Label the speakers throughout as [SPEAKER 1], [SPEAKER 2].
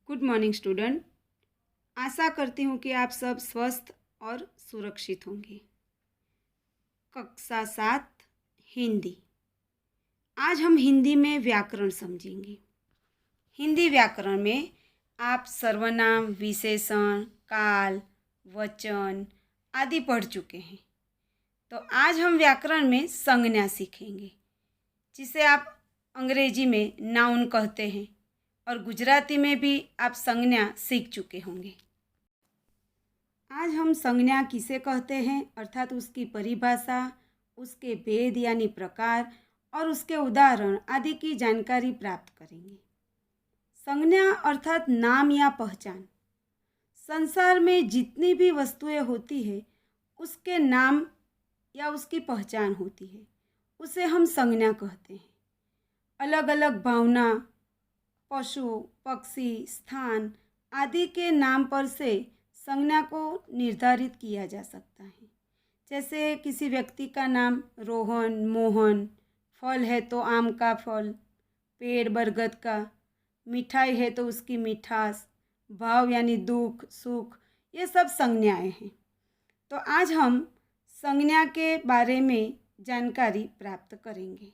[SPEAKER 1] Good morning student. आशा करती हूँ कि आप सब स्वस्थ और सुरक्षित होंगे। कक्षा 7 हिंदी। आज हम हिंदी में व्याकरण समझेंगे। हिंदी व्याकरण में आप सर्वनाम, विशेषण, काल, वचन आदि पढ़ चुके हैं। तो आज हम व्याकरण में संज्ञा सीखेंगे, जिसे आप अंग्रेजी में नाउन कहते हैं और गुजराती में भी आप संज्ञा सीख चुके होंगे। आज हम संज्ञा किसे कहते हैं अर्थात उसकी परिभाषा, उसके भेद यानी प्रकार और उसके उदाहरण आदि की जानकारी प्राप्त करेंगे। संज्ञा अर्थात नाम या पहचान। संसार में जितनी भी वस्तुएं होती है उसके नाम या उसकी पहचान होती है, उसे हम संज्ञा कहते हैं। अलग अलग भावना, पशु, पक्षी, स्थान आदि के नाम पर से संज्ञा को निर्धारित किया जा सकता है। जैसे किसी व्यक्ति का नाम रोहन, मोहन, फल है तो आम का फल, पेड़ बरगद का, मिठाई है तो उसकी मिठास, भाव यानी दुख, सुख, ये सब संज्ञाएं हैं। तो आज हम संज्ञा के बारे में जानकारी प्राप्त करेंगे।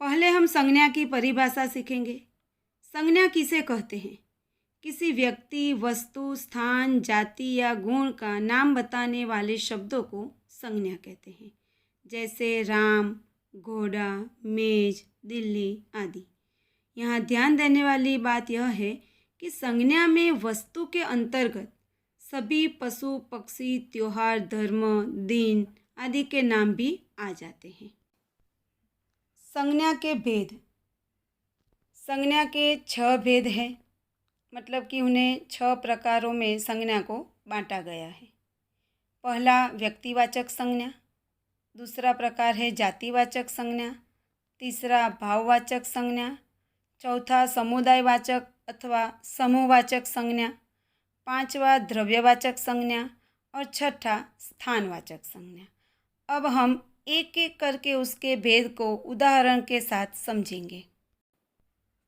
[SPEAKER 1] पहले हम संज्ञा की परिभाषा सीखेंगे। संज्ञा किसे कहते हैं? किसी व्यक्ति, वस्तु, स्थान, जाति या गुण का नाम बताने वाले शब्दों को संज्ञा कहते हैं। जैसे राम, घोड़ा, मेज, दिल्ली आदि। यहाँ ध्यान देने वाली बात यह है कि संज्ञा में वस्तु के अंतर्गत सभी पशु, पक्षी, त्योहार, धर्म, दिन आदि के नाम भी आ जाते हैं। संज्ञा के भेद। संज्ञा के 6 भेद हैं, मतलब कि उन्हें 6 प्रकारों में संज्ञा को बांटा गया है। पहला व्यक्तिवाचक संज्ञा, दूसरा प्रकार है जातिवाचक संज्ञा, तीसरा भाववाचक संज्ञा, चौथा समुदायवाचक अथवा समूहवाचक संज्ञा, पांचवा द्रव्यवाचक संज्ञा और छठा स्थानवाचक संज्ञा। अब हम एक एक करके उसके भेद को उदाहरण के साथ समझेंगे।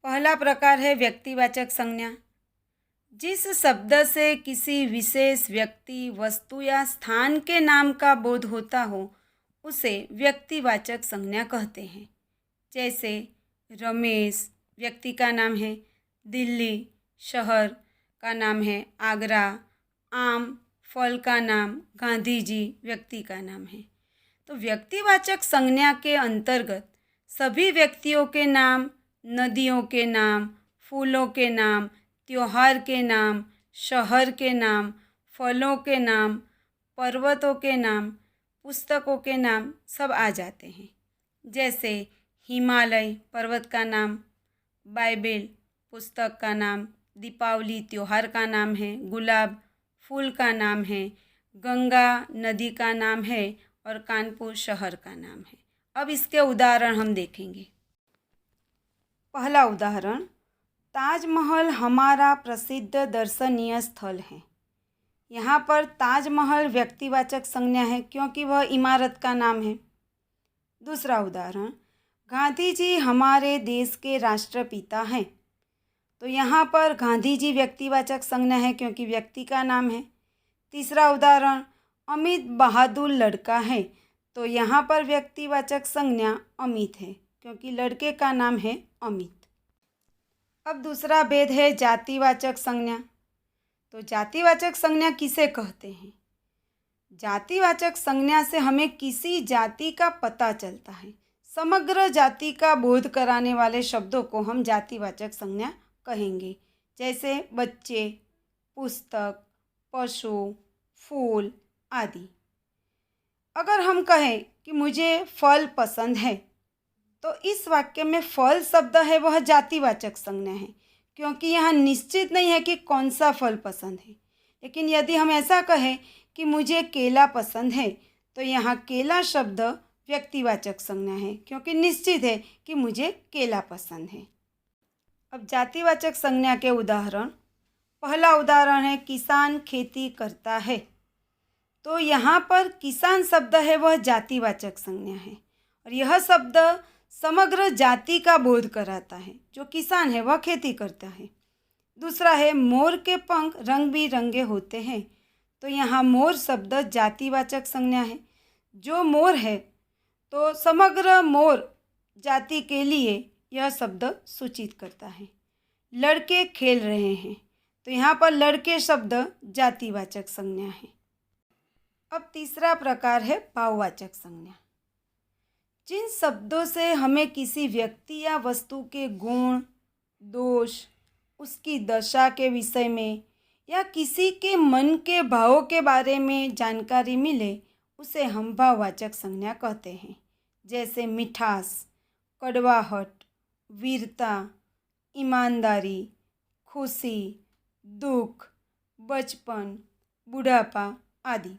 [SPEAKER 1] पहला प्रकार है व्यक्तिवाचक संज्ञा। जिस शब्द से किसी विशेष व्यक्ति, वस्तु या स्थान के नाम का बोध होता हो उसे व्यक्तिवाचक संज्ञा कहते हैं। जैसे रमेश व्यक्ति का नाम है, दिल्ली शहर का नाम है, आगरा, आम फल का नाम, गांधी जी व्यक्ति का नाम है। तो व्यक्तिवाचक संज्ञा के अंतर्गत सभी व्यक्तियों के नाम, नदियों के नाम, फूलों के नाम, त्योहार के नाम, शहर के नाम, फलों के नाम, पर्वतों के नाम, पुस्तकों के नाम सब आ जाते हैं। जैसे हिमालय पर्वत का नाम, बाइबिल पुस्तक का नाम, दीपावली त्योहार का नाम है, गुलाब फूल का नाम है, गंगा नदी का नाम है और कानपुर शहर का नाम है। अब इसके उदाहरण हम देखेंगे। पहला उदाहरण, ताजमहल हमारा प्रसिद्ध दर्शनीय स्थल है। यहाँ पर ताजमहल व्यक्तिवाचक संज्ञा है क्योंकि वह इमारत का नाम है। दूसरा उदाहरण, गांधी जी हमारे देश के राष्ट्रपिता हैं। तो यहाँ पर गांधी जी व्यक्तिवाचक संज्ञा है क्योंकि व्यक्ति का नाम है। तीसरा उदाहरण, अमित बहादुर लड़का है। तो यहाँ पर व्यक्तिवाचक संज्ञा अमित है क्योंकि लड़के का नाम है अमित। अब दूसरा भेद है जातिवाचक संज्ञा। तो जातिवाचक संज्ञा किसे कहते हैं? जातिवाचक संज्ञा से हमें किसी जाति का पता चलता है। समग्र जाति का बोध कराने वाले शब्दों को हम जातिवाचक संज्ञा कहेंगे। जैसे बच्चे, पुस्तक, पशु, फूल आदि। अगर हम कहें कि मुझे फल पसंद है तो इस वाक्य में फल शब्द है वह जातिवाचक संज्ञा है क्योंकि यहाँ निश्चित नहीं है कि कौन सा फल पसंद है। लेकिन यदि हम ऐसा कहें कि मुझे केला पसंद है तो यहाँ केला शब्द व्यक्तिवाचक संज्ञा है क्योंकि निश्चित है कि मुझे केला पसंद है। अब जातिवाचक संज्ञा के उदाहरण। पहला उदाहरण है किसान खेती करता है। तो यहाँ पर किसान शब्द है वह जातिवाचक संज्ञा है और यह शब्द समग्र जाति का बोध कराता है। जो किसान है वह खेती करता है। दूसरा है मोर के पंख रंग बिरंगे होते हैं। तो यहाँ मोर शब्द जातिवाचक संज्ञा है। जो मोर है तो समग्र मोर जाति के लिए यह शब्द सूचित करता है। लड़के खेल रहे हैं, तो यहाँ पर लड़के शब्द जातिवाचक संज्ञा है। अब तीसरा प्रकार है भाववाचक संज्ञा। जिन शब्दों से हमें किसी व्यक्ति या वस्तु के गुण, दोष, उसकी दशा के विषय में या किसी के मन के भावों के बारे में जानकारी मिले, उसे हम भाववाचक संज्ञा कहते हैं। जैसे मिठास, कड़वाहट, वीरता, ईमानदारी, खुशी, दुख, बचपन, बुढ़ापा आदि।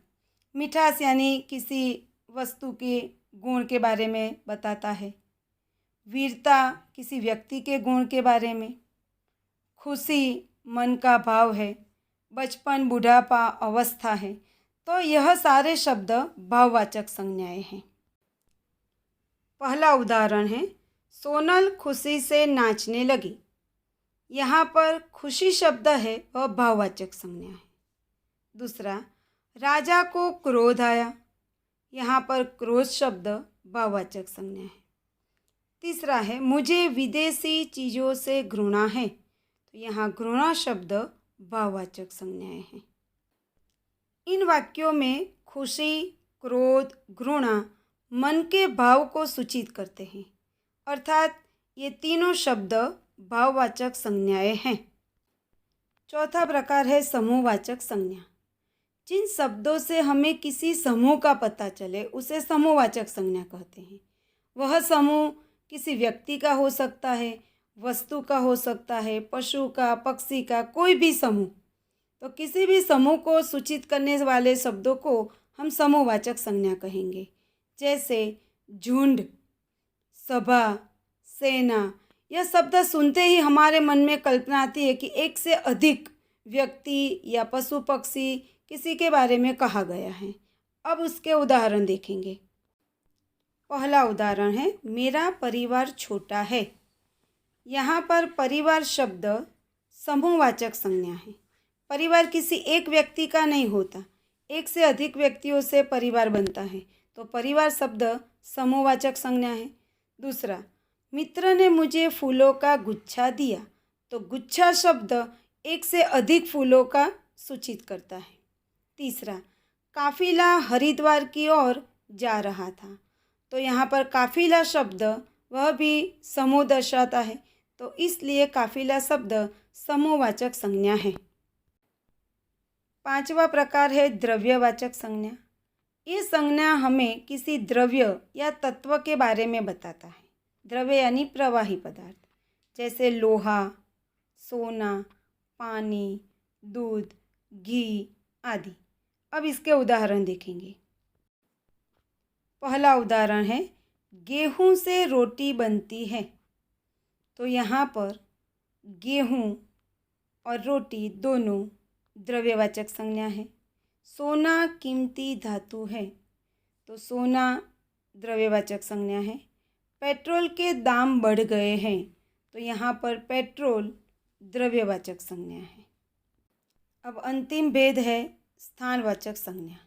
[SPEAKER 1] मिठास यानी किसी वस्तु के गुण के बारे में बताता है। वीरता किसी व्यक्ति के गुण के बारे में। खुशी मन का भाव है। बचपन बुढ़ापा अवस्था है। तो यह सारे शब्द भाववाचक संज्ञाएं हैं। पहला उदाहरण है, सोनल खुशी से नाचने लगी। यहाँ पर खुशी शब्द है वह भाववाचक संज्ञा है। दूसरा, राजा को क्रोध आया। यहाँ पर क्रोध शब्द भाववाचक संज्ञा है। तीसरा है, मुझे विदेशी चीज़ों से घृणा है। तो यहाँ घृणा शब्द भाववाचक संज्ञाएं हैं। इन वाक्यों में खुशी, क्रोध, घृणा मन के भाव को सूचित करते हैं, अर्थात ये तीनों शब्द भाववाचक संज्ञाएं हैं। चौथा प्रकार है समूहवाचक संज्ञा। जिन शब्दों से हमें किसी समूह का पता चले उसे समूहवाचक संज्ञा कहते हैं। वह समूह किसी व्यक्ति का हो सकता है, वस्तु का हो सकता है, पशु का, पक्षी का, कोई भी समूह। तो किसी भी समूह को सूचित करने वाले शब्दों को हम समूहवाचक संज्ञा कहेंगे। जैसे झुंड, सभा, सेना। यह शब्द सुनते ही हमारे मन में कल्पना आती है कि एक से अधिक व्यक्ति या पशु पक्षी किसी के बारे में कहा गया है। अब उसके उदाहरण देखेंगे। पहला उदाहरण है, मेरा परिवार छोटा है। यहाँ पर परिवार शब्द समूहवाचक संज्ञा है। परिवार किसी एक व्यक्ति का नहीं होता, एक से अधिक व्यक्तियों से परिवार बनता है। तो परिवार शब्द समूहवाचक संज्ञा है। दूसरा, मित्र ने मुझे फूलों का गुच्छा दिया। तो गुच्छा शब्द एक से अधिक फूलों का सूचित करता है। तीसरा, काफिला हरिद्वार की ओर जा रहा था। तो यहाँ पर काफिला शब्द वह भी समूह दर्शाता है, तो इसलिए काफिला शब्द समूहवाचक संज्ञा है। पांचवा प्रकार है द्रव्यवाचक संज्ञा। ये संज्ञा हमें किसी द्रव्य या तत्व के बारे में बताता है। द्रव्य यानी प्रवाही पदार्थ, जैसे लोहा, सोना, पानी, दूध, घी आदि। अब इसके उदाहरण देखेंगे। पहला उदाहरण है, गेहूं से रोटी बनती है। तो यहाँ पर गेहूं और रोटी दोनों द्रव्यवाचक संज्ञा है। सोना कीमती धातु है, तो सोना द्रव्यवाचक संज्ञा है। पेट्रोल के दाम बढ़ गए हैं, तो यहाँ पर पेट्रोल द्रव्यवाचक संज्ञा है। अब अंतिम भेद है स्थानवाचक संज्ञा।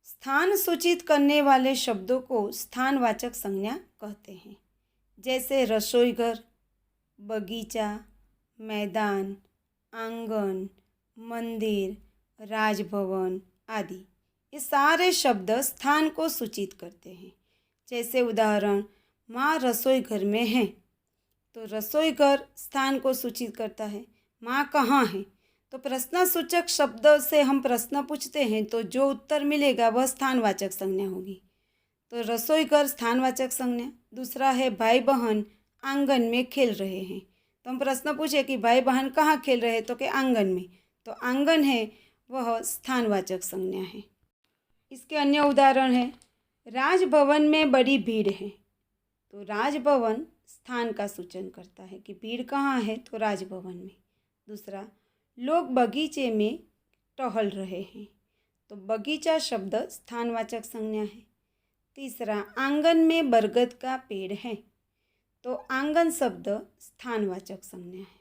[SPEAKER 1] स्थान सूचित करने वाले शब्दों को स्थानवाचक संज्ञा कहते हैं। जैसे रसोईघर, बगीचा, मैदान, आंगन, मंदिर, राजभवन आदि। ये सारे शब्द स्थान को सूचित करते हैं। जैसे उदाहरण, माँ रसोईघर में है। तो रसोईघर स्थान को सूचित करता है। माँ कहाँ है? तो प्रश्नसूचक शब्द से हम प्रश्न पूछते हैं, तो जो उत्तर मिलेगा वह स्थानवाचक संज्ञा होगी। तो रसोईघर स्थानवाचक संज्ञा। दूसरा है, भाई बहन आंगन में खेल रहे हैं। तो हम प्रश्न पूछे कि भाई बहन कहाँ खेल रहे हैं, तो कि आंगन में। तो आंगन है वह स्थानवाचक संज्ञा है। इसके अन्य उदाहरण है, राजभवन में बड़ी भीड़ है। तो राजभवन स्थान का सूचन करता है कि भीड़ कहाँ है, तो राजभवन में। दूसरा, लोग बगीचे में टहल रहे हैं। तो बगीचा शब्द स्थानवाचक संज्ञा है। तीसरा, आंगन में बरगद का पेड़ है। तो आंगन शब्द स्थानवाचक संज्ञा है।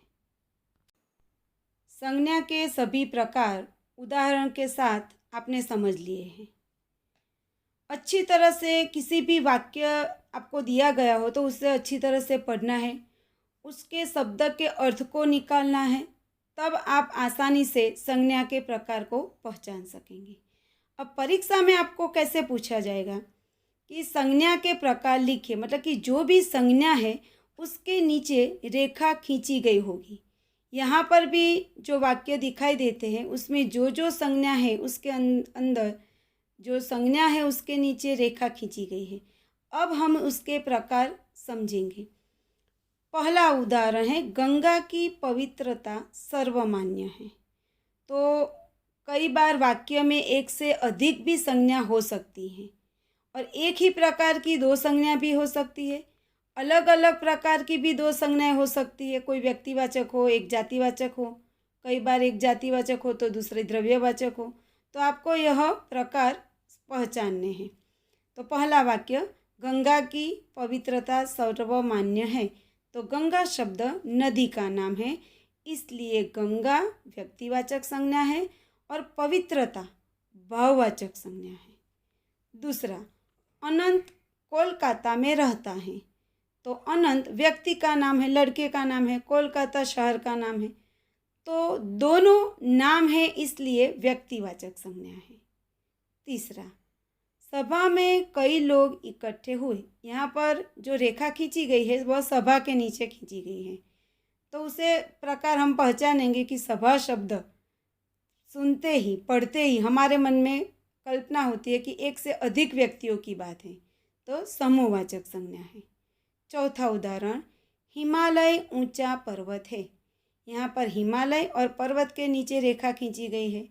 [SPEAKER 1] संज्ञा के सभी प्रकार उदाहरण के साथ आपने समझ लिए हैं। अच्छी तरह से किसी भी वाक्य आपको दिया गया हो तो उसे अच्छी तरह से पढ़ना है, उसके शब्द के अर्थ को निकालना है, तब आप आसानी से संज्ञा के प्रकार को पहचान सकेंगे। अब परीक्षा में आपको कैसे पूछा जाएगा कि संज्ञा के प्रकार लिखिए, मतलब कि जो भी संज्ञा है उसके नीचे रेखा खींची गई होगी। यहाँ पर भी जो वाक्य दिखाई देते हैं उसमें जो जो संज्ञा है उसके अंदर जो संज्ञा है उसके नीचे रेखा खींची गई है। अब हम उसके प्रकार समझेंगे। पहला उदाहरण है, गंगा की पवित्रता सर्वमान्य है। तो कई बार वाक्य में एक से अधिक भी संज्ञा हो सकती हैं और एक ही प्रकार की दो संज्ञा भी हो सकती है, अलग अलग प्रकार की भी दो संज्ञाएं हो सकती है। कोई व्यक्तिवाचक हो, एक जातिवाचक हो, कई बार एक जातिवाचक हो तो दूसरे द्रव्यवाचक हो। तो आपको यह प्रकार पहचानने हैं। तो पहला वाक्य, गंगा की पवित्रता सर्वमान्य है। तो गंगा शब्द नदी का नाम है, इसलिए गंगा व्यक्तिवाचक संज्ञा है और पवित्रता भाववाचक संज्ञा है। दूसरा, अनंत कोलकाता में रहता है। तो अनंत व्यक्ति का नाम है, लड़के का नाम है, कोलकाता शहर का नाम है। तो दोनों नाम है इसलिए व्यक्तिवाचक संज्ञा है। तीसरा, सभा में कई लोग इकट्ठे हुए। यहाँ पर जो रेखा खींची गई है वह सभा के नीचे खींची गई है, तो उसे प्रकार हम पहचानेंगे कि सभा शब्द सुनते ही पढ़ते ही हमारे मन में कल्पना होती है कि एक से अधिक व्यक्तियों की बात है, तो समूहवाचक संज्ञा है। चौथा उदाहरण, हिमालय ऊंचा पर्वत है। यहाँ पर हिमालय और पर्वत के नीचे रेखा खींची गई है।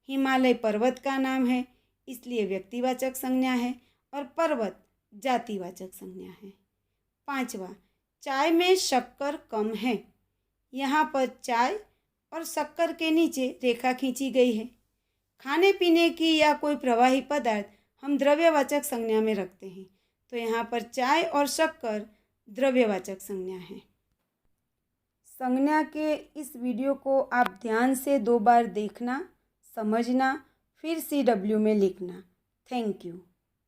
[SPEAKER 1] हिमालय पर्वत का नाम है इसलिए व्यक्तिवाचक संज्ञा है और पर्वत जातिवाचक संज्ञा है। पांचवा, चाय में शक्कर कम है। यहाँ पर चाय और शक्कर के नीचे रेखा खींची गई है। खाने पीने की या कोई प्रवाही पदार्थ हम द्रव्यवाचक संज्ञा में रखते हैं, तो यहाँ पर चाय और शक्कर द्रव्यवाचक संज्ञा है। संज्ञा के इस वीडियो को आप ध्यान से 2 बार देखना, समझना, फिर CW में लिखना। Thank you.